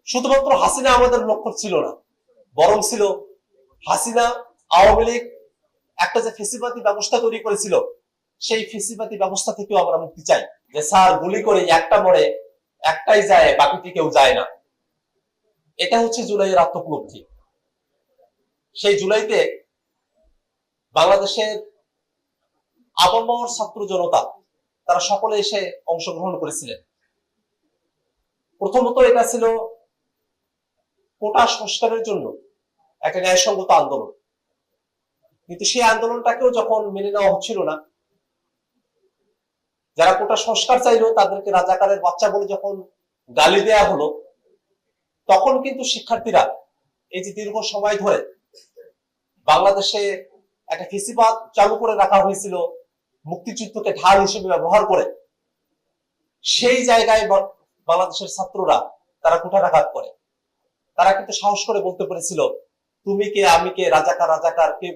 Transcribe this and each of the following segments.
শুধুমাত্র হাসিনা আমাদের লক্ষ্য ছিল না, বরং ছিল হাসিনা আওয়ামী লীগ একটা যে ফেসিবাদী ব্যবস্থা তৈরি করেছিল, সেই ফেসিবাদী ব্যবস্থা থেকেও আমরা মুক্তি চাই। যে স্যার গুলি করে একটা মরে একটাই যায়, বাকিটি কেউ যায় না, এটা হচ্ছে জুলাইয়ের আত্মোপলব্ধি। সেই জুলাইতে বাংলাদেশের আবমর ছাত্র জনতা তারা সকলে এসে অংশগ্রহণ করেছিলেন। প্রথমত এটা ছিল কোটা সংস্কারের জন্য একটা ন্যায়সঙ্গত আন্দোলন, কিন্তু সেই আন্দোলনটাকেও যখন মেনে নেওয়া হচ্ছিল না, যারা কোটা সংস্কার চাইলো তাদেরকে রাজাকারের বাচ্চা বলে যখন গালি দেয়া হলো, তখন কিন্তু শিক্ষার্থীরা এই যে দীর্ঘ সময় ধরে বাংলাদেশে একটা ফেসিবাদ চালু করে রাখা হয়েছিল মুক্তিযুদ্ধকে ঢাল হিসেবে ব্যবহার করে, সেই জায়গায় বাংলাদেশের ছাত্ররা তারা কুঠারাঘাত করে। তারা কিন্তু সাহস করে বলতে পেরেছিল, তুমি কে আমি কে, রাজাকার রাজাকার, কে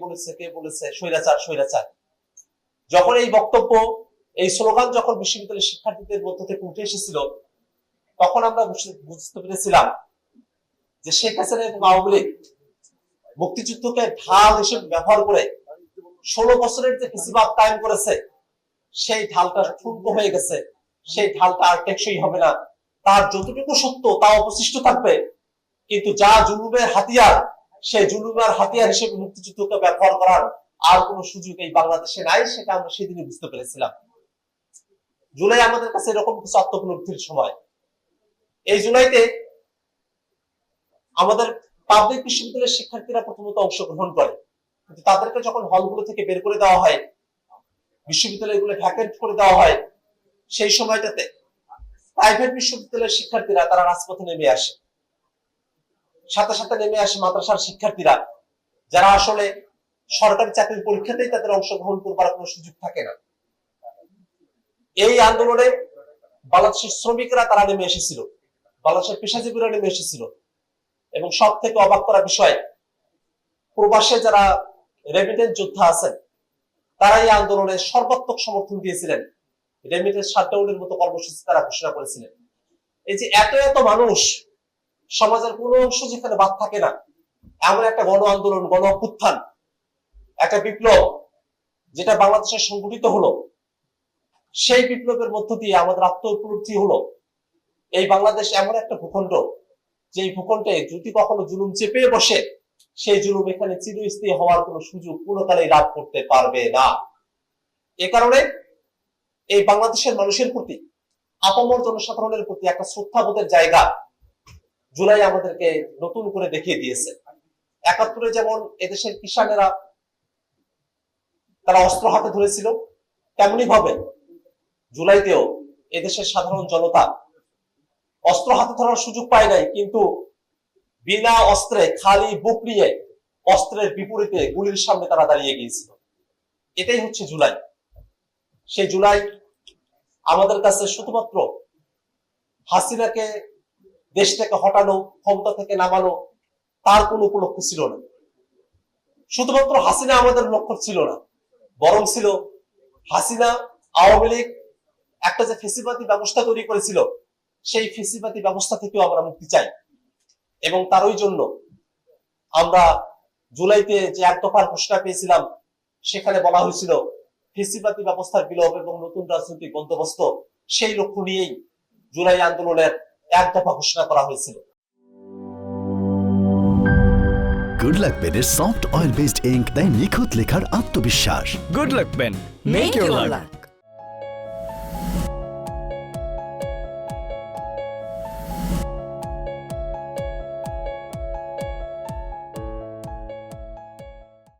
বলেছে স্বৈরাচার স্বৈরাচার। যখন এই বক্তব্য, এই স্লোগান যখন বিশ্ববিদ্যালয়ের শিক্ষার্থীদের মধ্য থেকে উঠে এসেছিল, তখন আমরা বুঝতে পেরেছিলাম যে শেখ হাসিনা এবং আওয়ামী লীগ মুক্তিযুদ্ধকে ঢাল হিসেবে ব্যবহার করে 16 বছরের যে ফেসিবাদ কায়েম করেছে, সেই ঢালটা ঠুনকো হয়ে গেছে, সেই ঢালটা আর টেকসই হবে না। তার যতটুকু সত্য তা অবশিষ্ট থাকবে, কিন্তু যা জুলুমের হাতিয়ার, সেই জুলুমের হাতিয়ার হিসেবে মুক্তিযুদ্ধকে ব্যবহার করার আর কোন সুযোগ এই বাংলাদেশে নাই। সেটা আমরা সেদিনই বুঝতে পেরেছিলাম। জুলাই আমাদের কাছে এরকম কিছু আত্মোপলব্ধির সময়। এই জুলাইতে আমাদের পাবলিক বিশ্ববিদ্যালয়ের শিক্ষার্থীরা প্রথমত অংশগ্রহণ করে, কিন্তু তাদেরকে যখন হলগুলো থেকে বের করে দেওয়া হয়, বিশ্ববিদ্যালয়গুলো ভ্যাকেন্ট করে দেওয়া হয়, সেই সময়টাতে প্রাইভেট বিশ্ববিদ্যালয়ের শিক্ষার্থীরা তারা রাজপথে নেমে আসে। সাথে সাথে নেমে আসে মাদ্রাসার শিক্ষার্থীরা, যারা আসলে সরকারি চাকরির পরীক্ষাতেই তাদের অংশগ্রহণ করবার কোনো সুযোগ থাকে না। এই আন্দোলনে বাংলাদেশের শ্রমিকরা তারা নেমে এসেছিল, বাংলাদেশের পেশাজীবীরা নেমে এসেছিল, এবং সব থেকে অবাক করা বিষয়, প্রবাসে যারা রেমিটেন্স যোদ্ধা আছেন তারা এই আন্দোলনে সর্বাত্মক সমর্থন দিয়েছিলেন। রেমিটেন্স শাটডাউনের মতো কর্মসূচি তারা ঘোষণা করেছিলেন। এই যে এত এত মানুষ, সমাজের কোন অংশ যেখানে বাদ থাকে না, এমন একটা গণ আন্দোলন, গণ অভ্যুত্থান, একটা বিপ্লব যেটা বাংলাদেশে সংগঠিত হলো, সেই বিপ্লবের মধ্য দিয়ে আমাদের আত্মোপলব্ধি হলো এই বাংলাদেশ এমন একটা ভূখণ্ড, যে ভূখণ্ডে যদি কখনো জুলুম চেপে বসে, সেই জুলুম এখানে চিরস্থায়ী হওয়ার কোন সুযোগ কোনকালেই লাভ করতে পারবে না। এ কারণে এই বাংলাদেশের মানুষের প্রতি, আপামর জনসাধারণের প্রতি একটা শ্রদ্ধাবোধের জায়গা জুলাই আমাদেরকে নতুন করে দেখিয়ে দিয়েছে। ৭১ যেমন এদেশের কিষানেরা তারা অস্ত্র হাতে ধরেছিল, তেমনি ভাবে জুলাইতেও এদেশের সাধারণ জনতা অস্ত্র হাতে ধরার সুযোগ পায় নাই, কিন্তু বিনা অস্ত্রে খালি বুক নিয়ে অস্ত্রের বিপরীতে গুলির সামনে তারা দাঁড়িয়ে গিয়েছিল। এটাই হচ্ছে জুলাই। সেই জুলাই আমাদের কাছে শুধুমাত্র হাসিনাকে দেশ থেকে হটানো, ক্ষমতা থেকে নামানো, তার কোন উপলক্ষ ছিল না। শুধুমাত্র হাসিনা আমাদের লক্ষ্য ছিল না, বরং ছিল হাসিনা আওয়ামী লীগ একটা যে ফেসিবাদী ব্যবস্থা তৈরি করেছিল, সেই ফেসিবাদী ব্যবস্থা থেকেও আমরা মুক্তি চাই। এবং তারই জন্য আমরা জুলাইতে যে এক দফার ঘোষণা পেয়েছিলাম, সেখানে বলা হয়েছিল ফেসিবাদী ব্যবস্থার বিলোপ এবং নতুন রাজনৈতিক বন্দোবস্ত, সেই লক্ষ্য নিয়েই জুলাই আন্দোলনের এক দফা ঘোষণা করা হয়েছিল। গুড লাক পেনের সফট অয়েল বেসড ইঙ্ক দেয় নিখুঁত লেখার আত্মবিশ্বাস। Good luck pen. Make your luck.